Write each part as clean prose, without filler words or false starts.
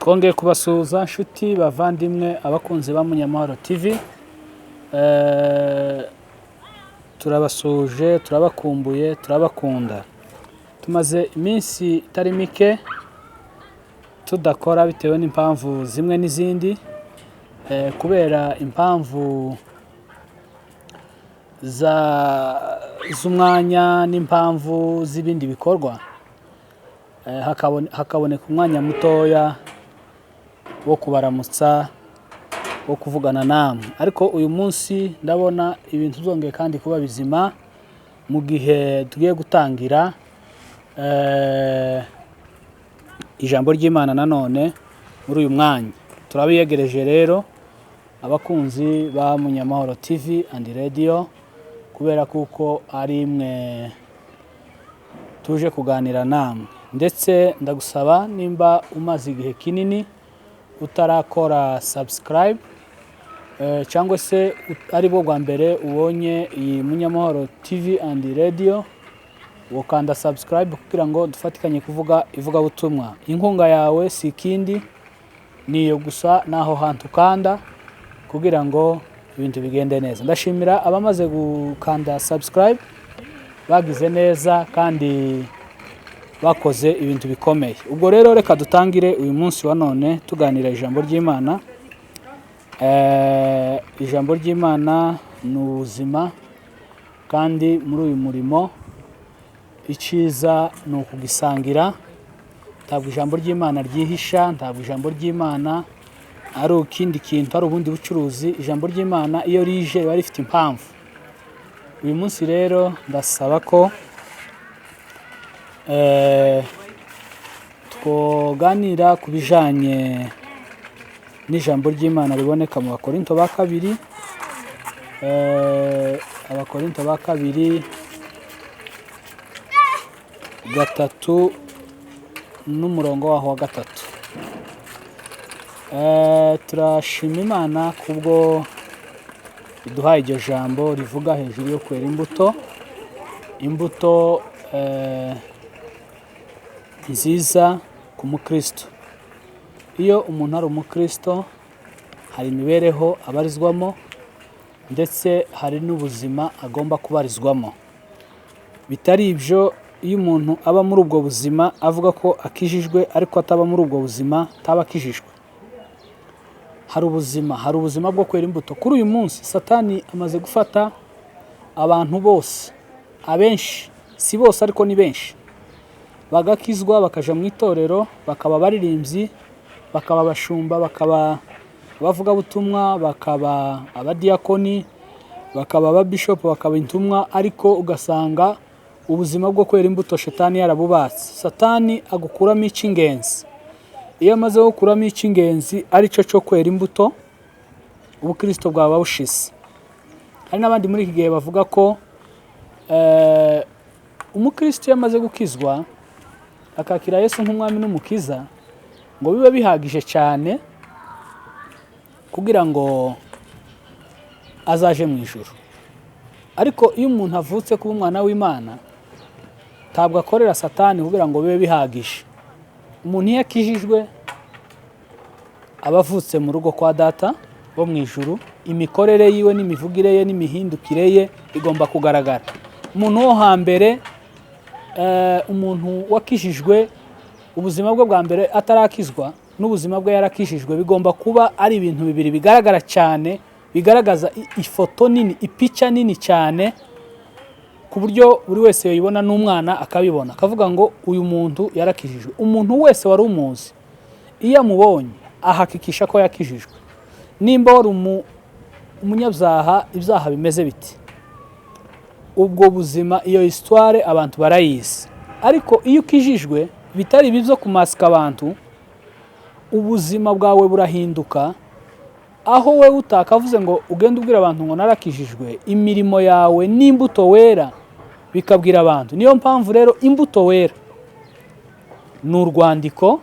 Twongeye kubasuhuza nshuti bavandimwe abakunzi ba Munyamahoro TV. Turabasuhuje, turabakumbuye, turabakunda. Tumaze iminsi itari mike tudakora bitewe n'impamvu zimwe n'izindi, kubera impamvu z'umwanya n'impamvu z'ibindi bikorwa, hakaboneka umwanya mutoya wo kubaramutsa, wo kuvugana namwe. Ariko uyu munsi ndabona ibintu byongeye kandi kuba bizima mu gihe tugiye gutangira ijambo ry'Imana nanone muri uyu mwanya. Turabiyegereje rero abakunzi ba Munyamahoro TV and Radio, kubera kuko ari imwe tuje kuganira namwe. Ndetse ndagusaba nimba umaze igihe kinini utarakora subscribe, cyangwa se ari bwo bwa mbere ubonye iyi Munyamahoro TV and Radio, ukanda subscribe kugira ngo dufatikanye kuvuga ivugabutumwa. Inkunga yawe si ikindi, niyo gusa naho hantu kanda kugira ngo ibintu bigende neza. Ndashimira abamaze gukanda subscribe, bagize neza kandi bakoze ibintu bikomeye. Ubwo rero reka dutangire uyu munsi wa none tuganira ijambo ry'Imana. Ijambo ry'Imana ni ubuzima, kandi muri uyu murimo iciza ni ukugisangira. Ntabwo ijambo ry'Imana ryihisha, ntabwo ijambo ry'Imana ari ikindi kintu, ari ubundi bucuruzi. Ijambo ry'Imana iyo rije riba rifite impamvu. Uyu munsi rero ndasaba ko twoganira ku bijanye n'ijambo ry'Imana riboneka mu Bakorinto ba kabiri, Abakorinto ba kabiri 3 n'umurongo waho wa 3. Turashima Imana kubwo iduhaye iryo jambo rivuga hejuru yo kwera imbuto nziza ku mukristo. Iyo umuntu ari umukristo hari imibereho abarizwamo, ndetse hari n'ubuzima agomba kubarizwamo. Bitari ibyo, iyo umuntu aba muri ubwo buzima avuga ko akijijwe ariko ataba muri ubwo buzima, ataba akijijwe. Hari ubuzima bwo kwera imbuto. Kuri uyu munsi Satani amaze gufata abantu bose, abenshi, si bose ariko ni benshi, bagakizwa bakaja mu itorero, bakaba baririmbyi, bakaba abashumba, bakaba abavuga butumwa, bakaba abadiakoni, bakaba ababishop, bakaba intumwa, ariko ugasanga ubuzima bwo kwera imbuto Satani yarabubatse. Satani agukuramo icy'ingenzi. Iyo amaze gukuramo icy'ingenzi ari cyo kwera imbuto, ubukristo bwaba bushize. Hari n'abandi muri iki gihe bavuga ko umukristo yamaze gukizwa akakira Yesu nk'umwami n'umukiza, ngo bibe bihagije cyane kugira ngo azaje mu ijuru. Ariko iyo umuntu avutse kuba umwana w'Imana, ntabwo akorera Satani kugira ngo bibe bihagije. Umuntu iyo akijijwe aba avutse mu rugo kwa Data wo mu ijuru, imikorere yiwe n'imivugire ye n'imihindukire ye igomba kugaragara. Umuntu wo hambere, umuntu wakijijwe, ubuzima bwe bwa mbere atarakizwa n'ubuzima bwe yarakijijwe bigomba kuba ari ibintu bibiri bigaragara cyane, bigaragaza ifoto nini, ipica nini cyane, ku buryo buri wese yibona n'umwana akabibona, akavuga ngo uyu muntu yarakijijwe. Umuntu wese wari umuzi, iyo amubonye ahakikisha ko yakijijwe. Nimba wari umunyabyaha, ibyaha bimeze biti, ubwo buzima, iyo histoire abantu barayizi. Ariko iyo ukijijwe, bitari ibi byo kumasika abantu, ubuzima bwawe burahinduka. Aho we utakavuze ngo ugende ubwira abantu ngo narakijijwe, imirimo yawe n'imbuto wera bikabwira abantu. Niyo mpamvu rero imbuto wera ni urwandiko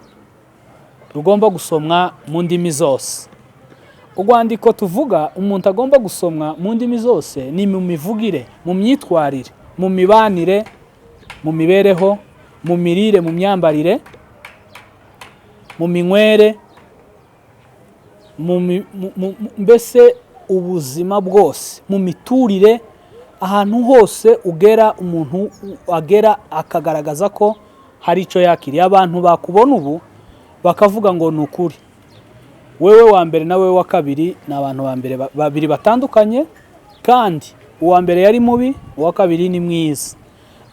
rugomba gusomwa mu ndimi zose. Urwandiko tuvuga umuntu agomba gusomwa mu ndimi zose ni mu mivugire, mu myitwarire, mu mibanire, mu mibereho, mu mirire, mu myambarire, mu minywere, mbese ubuzima bwose, mu miturire, ahantu hose ugera, umuntu agera akagaragaza ko hari icyo yakiriye. Abantu bakubona ubu bakavuga ngo ni ukuri, wewe wa mbere na wewe wa kabiri ni abantu babiri batandukanye, kandi uwa mbere yari mubi, uwa kabiri ni mwiza.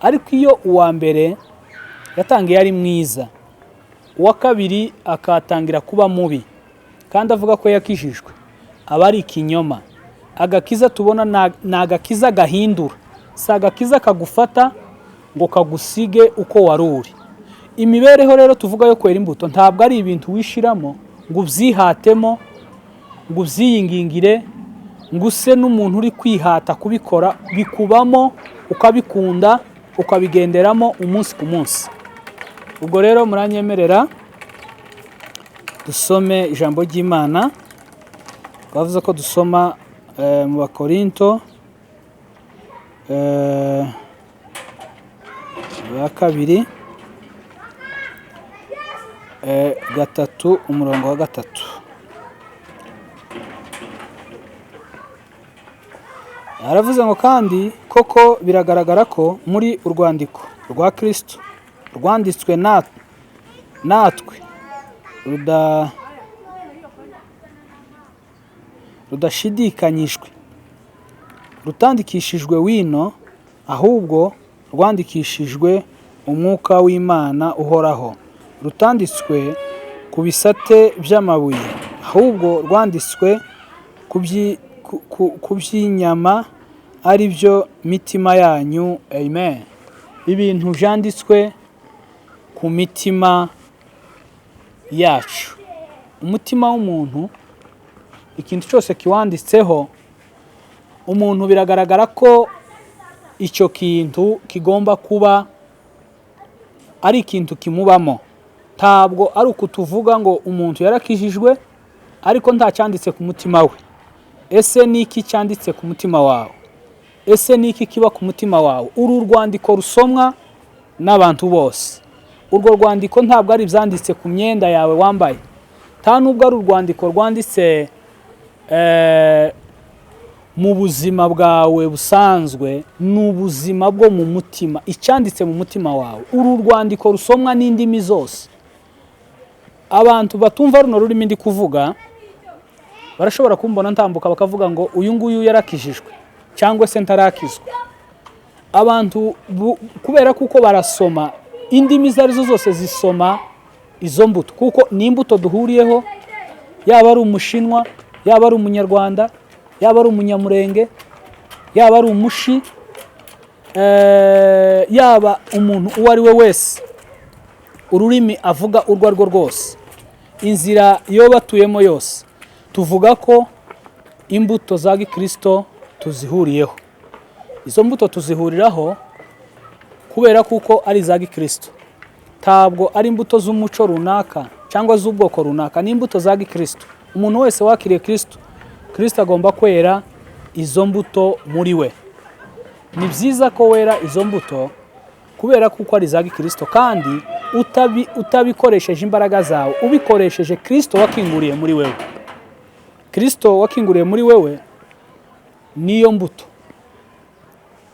Ariko iyo uwa mbere yatangiye ari mwiza, uwa kabiri akatangira kuba mubi kandi avuga ko yakijijwe, aba ari ikinyoma. Agakiza tubona ni agakiza gahindura, si agakiza kagufata ngo kagusige uko wari uri. Imibereho rero tuvuga yo kwera imbuto ntabwo ari ibintu wishiramo ngo ubyihatemo, ngo ubyiyingingire, ngo use n'umuntu uri kwihata kubikora. Bikubamo, ukabikunda, ukabigenderamo umunsi ku munsi. Ubwo rero muranyemerera dusome ijambo ry'Imana. Bavuze ko dusoma mu Bakorinto ba kabiri 3 umurongo wa 3. Aravuze ngo kandi koko biragaragara ko muri urwandiko rwa Kristo rwanditswe natwe rudashidikanyijwe, rutandikishijwe wino, ahubwo rwandikishijwe umwuka w'Imana uhoraho, rutanditswe ku bisate by'amabuye, ahubwo rwanditswe ku by'inyama, ari byo mitima yanyu. Amen. Ibintu byanditswe ku mitima yacu. Umutima w'umuntu, ikintu cyose kiwanditseho, umuntu biragaragara ko icyo kintu kigomba kuba ari ikintu kimubamo. Ntabwo ari ukutuvuga ngo umuntu yarakijijwe ariko nta cyanditse ku mutima we. Ese ni iki cyanditse ku mutima wawe? Ese ni iki kiba ku mutima wawe? Uru rwandiko rusomwa n'abantu bose. Urwo rwandiko ntabwo ari ibyanditse ku myenda yawe wambaye, nta nubwo ari urwandiko rwanditse mu buzima bwawe busanzwe, ni ubuzima bwo mu mutima, icyanditse mu mutima wawe. Uru rwandiko rusomwa n'indimi zose. Abantu batumva runo rurimi ndi kuvuga barashobora kumbona ntambuka bakavuga ngo uyu nguyu yarakijijwe cyangwa se ntarakizwa. Abantu kubera kuko barasoma indimi zarizo zose zisoma izo mbuto, kuko ni imbuto duhuriyeho, yaba ari umushinwa, yaba ari umunyarwanda, yaba ari umunyamurenge, yaba ari umushi, yaba umuntu uwo ari we wese, ururimi avuga urwo ari rwo rwose, inzira yo batuyemo yose, tuvuga ko imbuto za Gikristo tuzihuriyeho. Izo mbuto tuzihuriraho kubera kuko ari za Gikristo. Ntabwo ari imbuto z'umuco runaka cyangwa z'ubwoko runaka, ni imbuto za Gikristo. Umuntu wese wakiriye Kristo, Kristo agomba kwera izo mbuto muri we. Ni byiza ko wera izo mbuto kubera kuko ari za Gikristo, kandi utabikoresheje imbaraga zawe, ubikoresheje Kristo wakinguriye muri wewe. Kristo wakinguriye muri wewe niyo mbuto,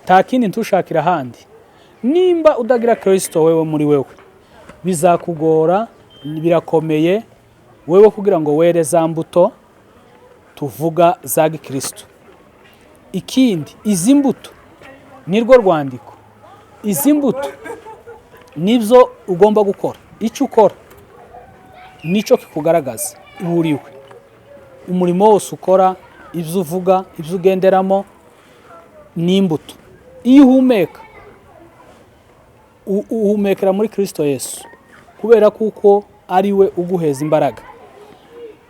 nta kindi ntushakira ahandi. Nimba udagira Kristo wewe muri wewe, bizakugora, birakomeye wewe kugira ngo were za mbuto tuvuga za Gikristo. Ikindi, izi mbuto nirwo rwandiko, izi mbuto nibyo ugomba gukora. Icyo ukora nicyo kikugaragaza uriwe. Umurimo wose ukora, ibyo uvuga, ibyo ugenderamo ni imbuto. Iyo uhumeka, uhumekera muri Kristo Yesu kubera kuko ari we uguheza imbaraga.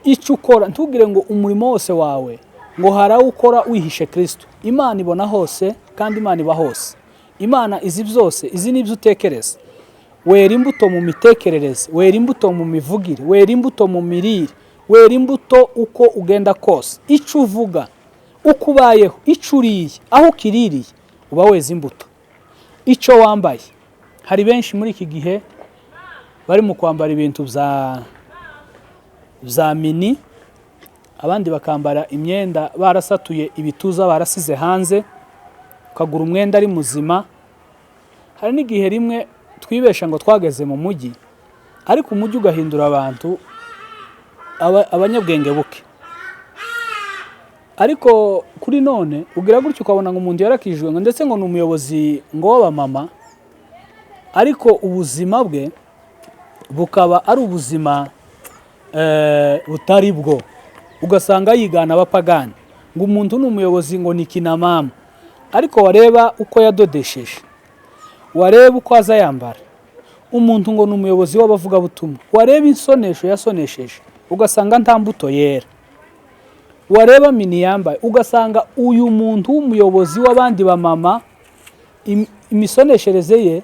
Icyo ukora, ntugire ngo umurimo wose wawe ngo harawukora wihishe Kristo. Imana ibona hose kandi Imana iba hose. Imana izi byose, izi nibyo utekereza. Wera imbuto mu mitekerereze, wera imbuto mu mivugire, wera imbuto mu mirire, wera imbuto uko ugenda kose. Icyo uvuga, uko ubayeho, icyo uriye, aho ukiririye, uba weza imbuto. Icyo wambaye, hari benshi muri iki gihe bari mu kwambara ibintu bya mini, abandi bakambara imyenda barasatuye ibituza barasize hanze, ukagura umwenda ari muzima. Hari n'igihe rimwe twibesha ngo twageze mu mujyi, ariko umujyi ugahindura abantu abanyabwenge buke. Ariko kuri none ugira gutyo ukabona ngo umuntu yarakijwe ngo ndetse ngo ni umuyobozi ngo w'abamama, ariko ubuzima bwe bukaba ari ubuzima butari bwo. Ugasanga yigana abapagani, ngo umuntu ni umuyobozi ngo ni kinamama, ariko wareba uko yadodesheje, wareba uko aza yambara, umuntu ngo ni umuyobozi w'abavugabutumwa, wareba insonesho yasonesheje ugasanga nta mbuto yera, wareba mini yambaye ugasanga uyu muntu w'umuyobozi w'abandi bamama imisoneshereze ye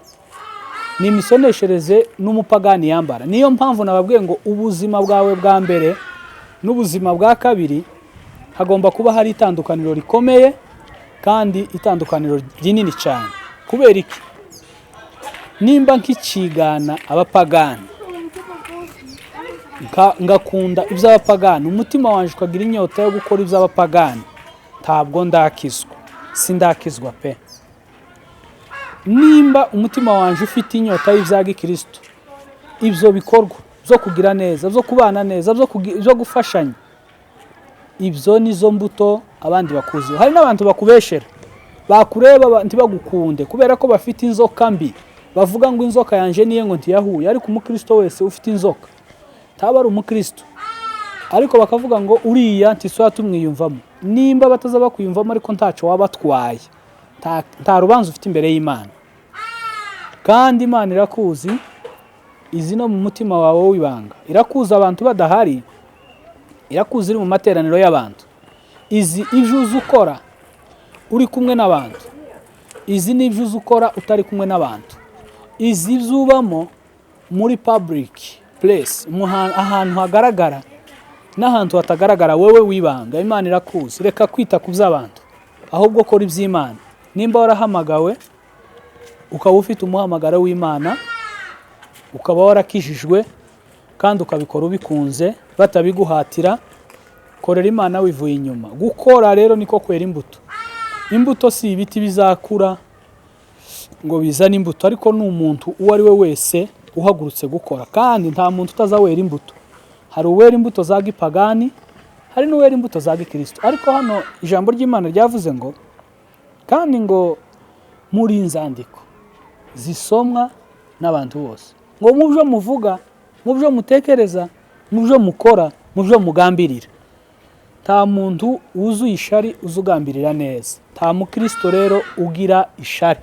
ni imisoneshereze n'umupagani yambara. Niyo mpamvu nababwiye ngo ubuzima bwawe bwa mbere n'ubuzima bwa kabiri hagomba kuba hari itandukaniro rikomeye kandi itandukaniro rinini cyane. Kubera iki? Nimba nk'ikigana abapagani ngakunda iby'abapagani, umutima wanje ukagira inyota yo gukora iby'abapagani, ntabwo ndakizwa, sindakizwa pe. Nimba umutima wanje ufite inyota y'ibya gikristo, ibyo bikorwa byo kugira neza, byo kubana neza, byo gufashanya, ibyo nizo mbuto abandi bakuzi. Hari n'abantu bakubeshera, bakureba ntibagukunde kubera ko bafite inzoka mbi, bavuga ngo inzoka yanje niye ngo ntiyahuye, ariko umukristo wese ufite inzoka taba ari umukristo. Ariko bakavuga ngo uriya ntiswa tumwiyumvamo. Nimba bataza bakuyumvamo ariko ntaco wabatwaye, nta rubanza ufite imbere y'Imana. Kandi Imana irakuzi, izi no mu mutima wawe w'ibanga. Irakuza abantu badahari, irakuzi iri mu materaniro y'abantu. Izi ijuzu ukora uri kumwe n'abantu, izi ni ijuzu ukora utari kumwe n'abantu, izi zubamo muri public place, ahantu hagaragara n'ahantu hatagaragara, wewe wibanga. Imana irakuzi. Reka kwita ku by'abantu, ahubwo kora iby'Imana. Nimba warahamagawe ukaba ufite umuhamagaro w'Imana, ukaba warakijijwe kandi ukabikora ubikunze batabiguhatira, korera Imana wivuye inyuma. Gukora rero niko kwera imbuto. Imbuto si ibiti bizakura ngo bizane imbuto, ariko ni umuntu uwo ari we wese uhagurutse gukora. Kandi nta muntu utazawera imbuto. Hari uwera imbuto za gipagani, hari n'uwera imbuto za gikristo. Ariko hano ijambo ry'Imana ryavuze ngo kandi ngo muri inzandiko zisomwa n'abantu bose, ngo mu byo muvuga, mu byo mutekereza, mu byo mukora, mu byo mugambirira. Nta muntu wuzuye ishari uzugambirira neza. Nta mukristo rero ugira ishari.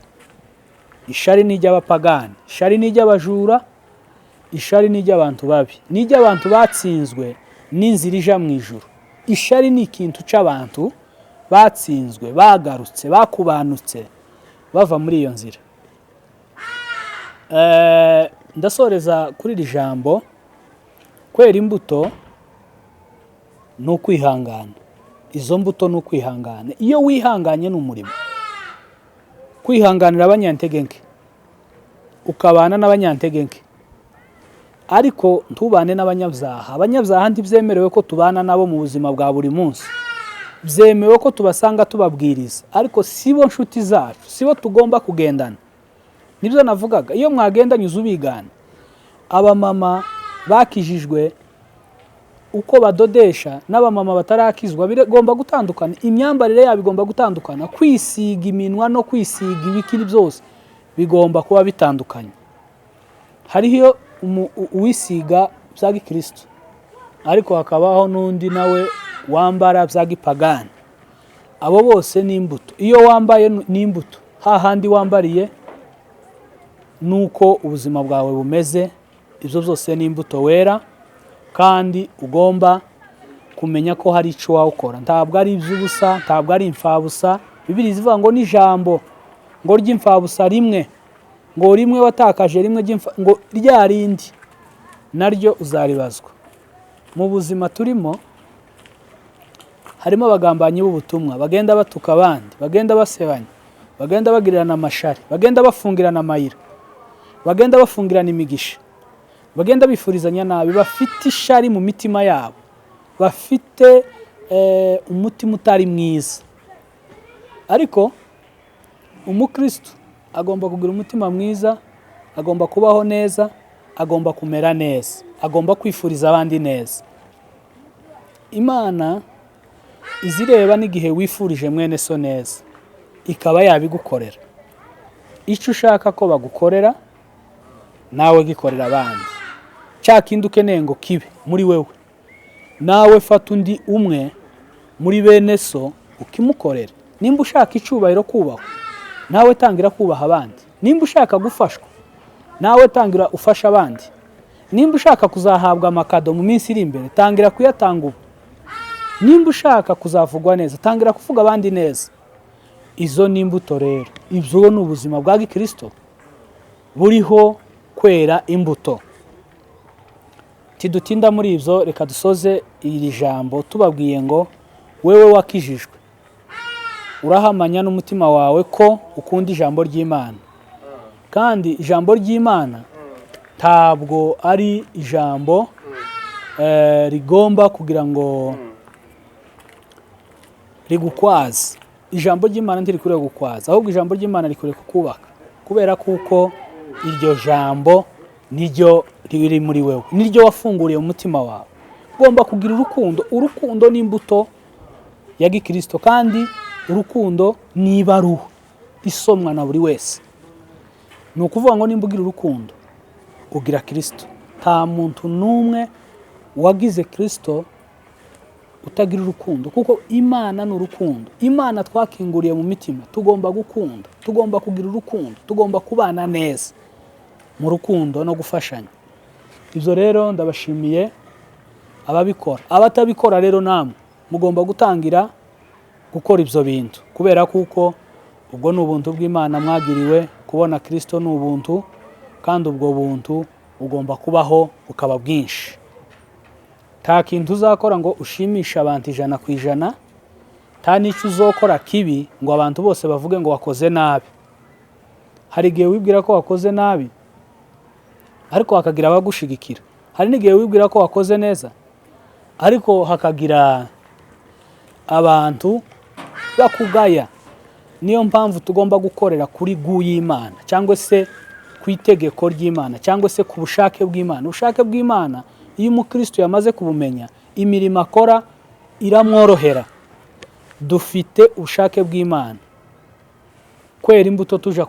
Ishari ni iry'abapagani, ishari ni iry'abajura, ishari ni iry'abantu babi, ni iry'abantu batsinzwe n'inzira ija mu ijuru. Ishari ni ikintu c'abantu batsinzwe, bagarutse, bakubanutse bava muri iyo nzira. Ndasoreza kuri iri jambo, kwera imbuto ni ukwihangana. Izo mbuto ni ukwihangana. Iyo wihanganye ni umurimo. Kwihanganira abanyantegenke, ukabana n'abanyantegenke, ariko ntubane n'abanyabyaha. Abanyabyaha ntibyemerewe ko tubana nabo mu buzima bwa buri munsi. Byemewe ko tubasanga tubabwiriza, ariko sibo nshuti zacu, sibo tugomba kugendana. Nibyo navugaga, iyo mwagendanye uzubigana. Abamama bakijijwe uko badodesha n'abamama batarakizwa bigomba gutandukana. Imyambarire yabo igomba gutandukana. Kwisiga iminwa no kwisiga ibikiri byose bigomba kuba bitandukanye. Hariho uwisiga bya gikristo, ariko hakabaho n'undi nawe wambara bya gipagani. Abo bose ni imbuto. Iyo wambaye ni imbuto, hahandi wambariye nuko ubuzima bwawe bumeze. Ibyo byose ni imbuto wera, kandi ugomba kumenya ko hari icyo wawukora. Ntabwo ari iby'ubusa, ntabwo ari imfabusa. Bibiliya ivuga ngo n'ijambo ngo ry'imfabusa rimwe, ngo rimwe watakaje rimwe ngo rya rindi naryo uzaribazwa. Mu buzima turimo harimo abagambanyi b'ubutumwa, bagenda batuka abandi, bagenda basebanya, bagenda bagirirana amashari, bagenda bafungirana amayira, bagenda bafungirana imigisha, bagenda bifurizanya nabi, bafite ishari mu mitima yabo, bafite umutima utari mwiza. Ariko umukristo agomba kugira umutima mwiza, agomba kubaho neza, agomba kumera neza, agomba kwifuriza abandi neza. Imana izireba n'igihe wifurije mwene so neza, ikaba yabigukorera. Icyo ushaka ko bagukorera nawe gikorera abandi. Cya kindi ukeneye ngo kibe muri wewe, nawe fata undi umwe muri bene so ukimukorera. Nimba ushaka icyubahiro kubahwa, nawe tangira kubaha abandi. Nimba ushaka gufashwa, nawe tangira ufasha abandi. Nimba ushaka kuzahabwa amakado mu minsi iri imbere, tangira kuyatanga ubu. Nimba ushaka kuzavugwa neza, tangira kuvuga abandi neza. Izo ni imbuto rero. Ibyo ni ubuzima bwa Gikristo buriho kwera imbuto. Tidutinda muri ibyo, reka dusoze iri jambo tubabwiye ngo wewe wakijijwe, urahamanya n'umutima wawe ko ukunda ijambo ry'Imana. Kandi ijambo ry'Imana ntabwo ari ijambo rigomba kugira ngo rigukwaze. Ijambo ry'Imana ntirikwiriye gukwaza, ahubwo ijambo ry'Imana rikwiriye kukubaka, kubera kuko iryo jambo niryo riri muri wewe, niryo wafunguriye mu mutima wawe. Ugomba kugira urukundo. Urukundo ni imbuto ya Gikristo, kandi urukundo ni ibaruwa isomwa na buri wese. Ni ukuvuga ngo nimba ugira urukundo, ugira Kristo. Nta muntu n'umwe wagize Kristo utagira urukundo, kuko Imana ni urukundo. Imana twakinguriye mu mitima, tugomba gukunda, tugomba kugira urukundo, tugomba kubana neza mu rukundo no gufashanya. Ibyo rero ndabashimiye ababikora. Abatabikora rero namwe mugomba gutangira gukora ibyo bintu, kubera kuko ubwo ni ubuntu bw'Imana mwagiriwe. Kubona Kristo ni ubuntu, kandi ubwo buntu ugomba kubaho bukaba bwinshi. Nta kintu uzakora ngo ushimishe abantu 100%, nta n'icyo uzokora kibi ngo abantu bose bavuge ngo wakoze nabi. Hari igihe wibwira ko wakoze nabi, ariko hakagira abagushigikira. Hari n'igihe wibwira ko wakoze neza, ariko hakagira abantu bakugaya. Niyo mpamvu tugomba gukorera kuri y'Imana, cyangwa se ku itegeko ry'Imana, cyangwa se ku bushake bw'Imana. Ubushake bw'Imana iyo umukristo yamaze kubumenya, imirimo akora iramworohera. Dufite ubushake bw'Imana, kwera imbuto tuja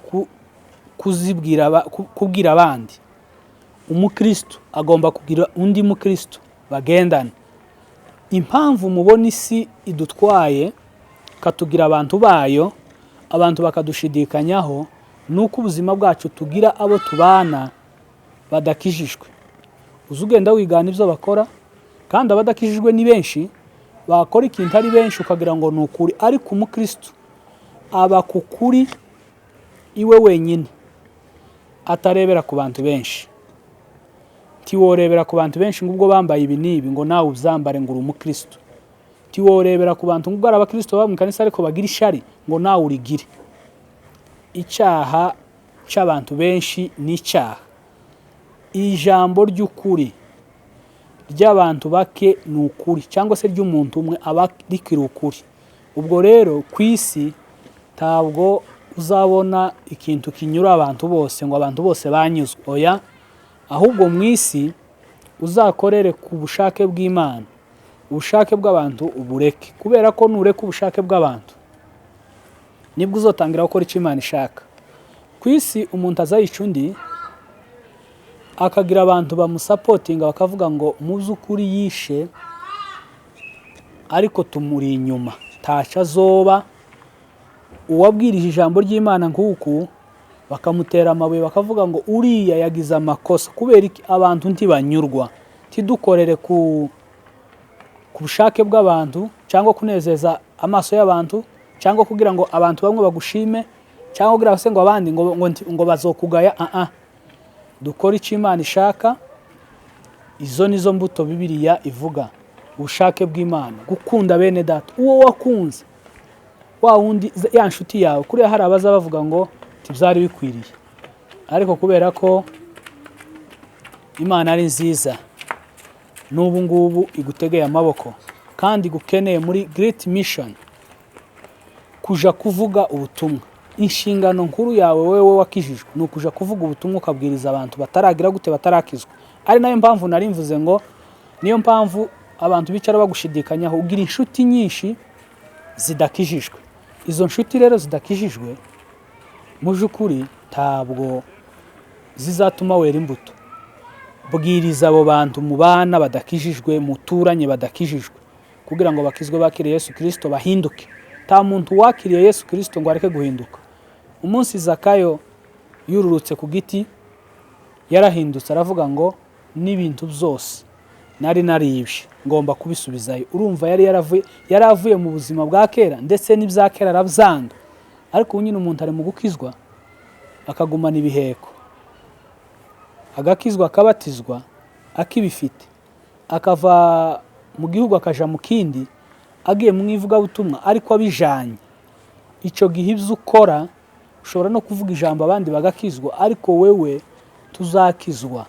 kubwira abandi. Umukristo agomba kugira undi mukristo bagendana. Impamvu mubona isi idutwaye katugira abantu bayo, abantu bakadushidikanyaho, nuko ubuzima bwacu tugira abo tubana badakijijwe. Uzugenda wigana ibyo bakora, kandi abadakijijwe ni benshi. Bakora ikintu ari benshi ukagira ngo ni ukuri, ariko umukristo aba ku kuri iwe wenyine, atarebera ku bantu benshi. Tiworebera ku bantu benshi ngo ubwo bambaye ibi n'ibi ngo nawe uzambare ngo uri umukristo. Tiworebera ku bantu ngo ari abakristo baba mu kanisa ariko bagira ishari ngo nawe urigire. Icyaha cy'abantu benshi ni icyaha. Ijambo ry'ukuri ry'abantu bake ni ukuri, cyangwa se ry'umuntu umwe aba rikiri ukuri. Ubwo rero ku isi ntabwo uzabona ikintu kinyura abantu bose ngo abantu bose banyuzwe. Oya, ahubwo mu isi uzakorere ku bushake bw'Imana. Ubushake bw'abantu ubureke, kubera ko nureka ubushake bw'abantu nibwo uzotangira gukora icyo Imana ishaka. Ku isi umuntu azayica undi, akagira abantu bamusapotinga bakavuga ngo mu by'ukuri yishe, ariko tumuri inyuma, ntacyo azoba. Uwabwirije ijambo ry'Imana nk'uku bakamutera amabuye bakavuga ngo uriya yagize amakosa. Kubera abantu ntibanyurwa. Tidukorere ku bushake bw'abantu, cyangwa kunezeza amaso y'abantu, cyangwa kugira ngo abantu bamwe bagushime, cyangwa kugira ngo abandi ngo bazokugaya. Dukora icyo Imana ishaka. Izo nizo mbuto Bibiliya ivuga. Ubushake bw'Imana, gukunda bene data, uwo wakunze, wa wundi ya nshuti yawe. Kuriya hari abaza bavuga ngo tibyari bikwiriye, ariko kubera ko Imana ari nziza, n'ubu ngubu igutegeye amaboko, kandi gukeneye muri Great Mission kuja kuvuga ubutumwa. Inshingano nkuru yawe wewe wakijijwe ni ukuja kuvuga ubutumwa ukabwiriza abantu bataragira gute batarakizwa. Ari nayo mpamvu nari mvuze ngo niyo mpamvu abantu bicara bagushidikanyaho ugira inshuti nyinshi zidakijijwe. Izo nshuti rero zidakijijwe mu by'ukuri ntabwo zizatuma wera imbuto. Bwiriza abo bantu mu bana badakijijwe, muturanye badakijijwe, kugira ngo bakizwe bakire Yesu Kristo bahinduke. Ta muntu wakiriye Yesu Kristo ngo areke guhinduka. Umunsi Zakayo yururutse ku giti yarahindutse, aravuga ngo n'ibintu byose nari naribye ngomba kubisubizayo. Urumva yari avuye mu buzima bwa kera, ndetse n'ibya kera arabyanga, ariko nyine umuntu ari mu gukizwa akagumana ibiheko, agakizwa akabatizwa akibifite, akava mu gihugu akaja mu kindi agiye mu ivugabutumwa ariko abijanye. Ico gihe ibyo ukora ushobora no kuvuga ijambo abandi bagakizwa, ariko wewe tuzakizwa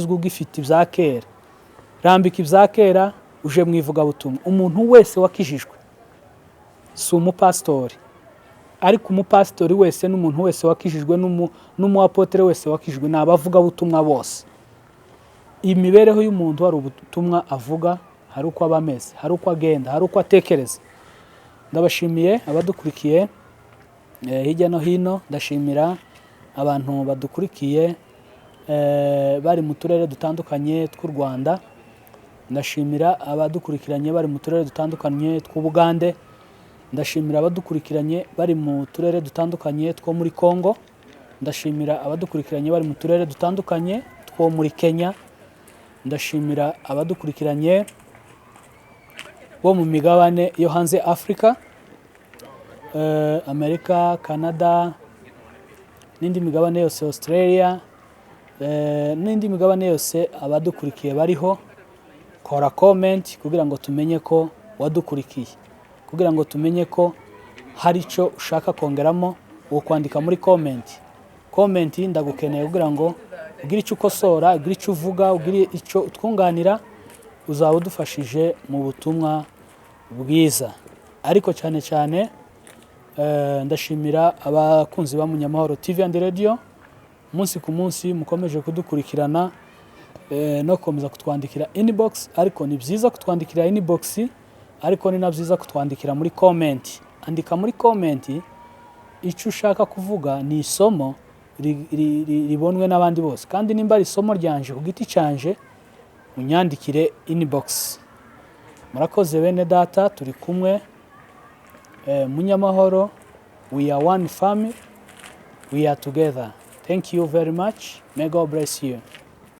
ugifite ibya kera. Rambika ibya kera uje mu ivugabutumwa. Umuntu wese wakijijwe si umupastori, ariko umupastori wese n'umuntu wese wakijijwe n'umuapotre wese wakijijwe ni abavugabutumwa bose. Imibereho y'umuntu hari ubutumwa avuga, hari uko aba ameze, hari uko agenda, hari uko atekereza. Ndabashimiye abadukurikiye hirya no hino. Ndashimira abantu badukurikiye bari mu turere dutandukanye tw'u Rwanda. Ndashimira abadukurikiranye bari mu turere dutandukanye tw'Ubugande. Ndashimira abadukurikiranye bari mu turere dutandukanye two muri Kongo. Ndashimira abadukurikiranye bari mu turere dutandukanye two muri Kenya. Ndashimira abadukurikiranye bo mu migabane yo hanze Afrika, Amerika, Canada, n'indi migabane yose, Australia, n'indi migabane yose abadukurikiye bariho. Kora comment kugira ngo tumenye ko wadukurikiye, kugira ngo tumenye ko hari icyo ushaka kongeramo, wo kwandika muri comment. Comment ndagukeneye kugira ngo ugire icyo ukosora, ugire icyo uvuga, ugire icyo utwunganira, uzaba udufashije mu butumwa bwiza. Ariko cyane cyane ndashimira abakunzi ba Munyamahoro TV and Radio. Umunsi ku munsi mukomeje kudukurikirana no komeza kutwandikira inbox, ariko ni byiza kutwandikira inbox, ariko ni nabyiza kutwandikira muri comment. Andika muri comment icyo ushaka kuvuga, ni isomo ribonwe n'abandi bose, kandi nimba ari isomo ryanje ku giti canje unyandikire inbox. Murakoze bene data, turi kumwe. Munyamahoro, we are one family, we are together. Thank you very much. May God bless you.